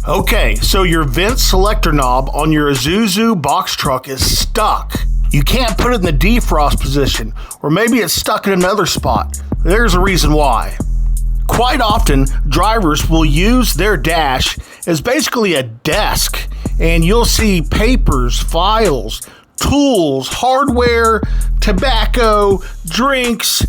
Okay, so your vent selector knob on your ISUZU box truck is stuck. You can't put it in the defrost position, or maybe it's stuck in another spot. There's a reason why. Quite often, drivers will use their dash as basically a desk, and you'll see papers, files, tools, hardware, tobacco, drinks,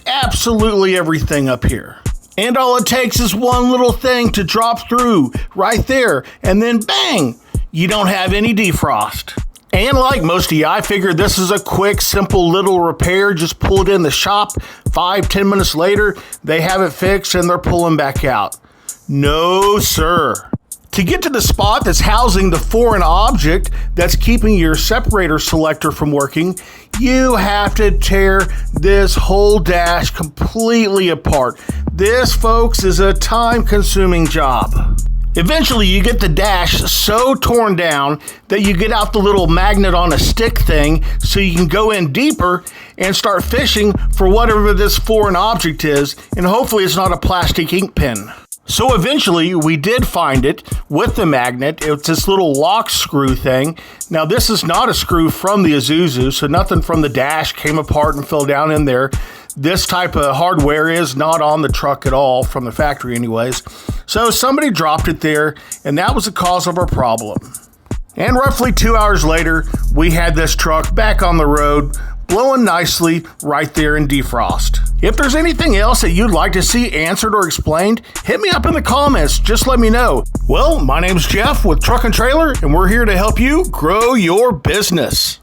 absolutely everything up here. And all it takes is one little thing to drop through right there, and then bang, you don't have any defrost. And like most of you, I figured this is a quick, simple little repair. Just pull it in the shop. 5-10 minutes later, they have it fixed and they're pulling back out. No, sir. To get to the spot that's housing the foreign object that's keeping your separator selector from working, you have to tear this whole dash completely apart. This, folks, is a time-consuming job. Eventually, you get the dash so torn down that you get out the little magnet on a stick thing so you can go in deeper and start fishing for whatever this foreign object is, and hopefully it's not a plastic ink pen. So eventually, we did find it with the magnet. It's this little lock screw thing. Now, this is not a screw from the ISUZU, so nothing from the dash came apart and fell down in there. This type of hardware is not on the truck at all, from the factory anyways. So somebody dropped it there, and that was the cause of our problem. And roughly 2 hours later, we had this truck back on the road, blowing nicely right there in defrost. If there's anything else that you'd like to see answered or explained, hit me up in the comments. Just let me know. Well, my name's Jeff with Truck and Trailer, and we're here to help you grow your business.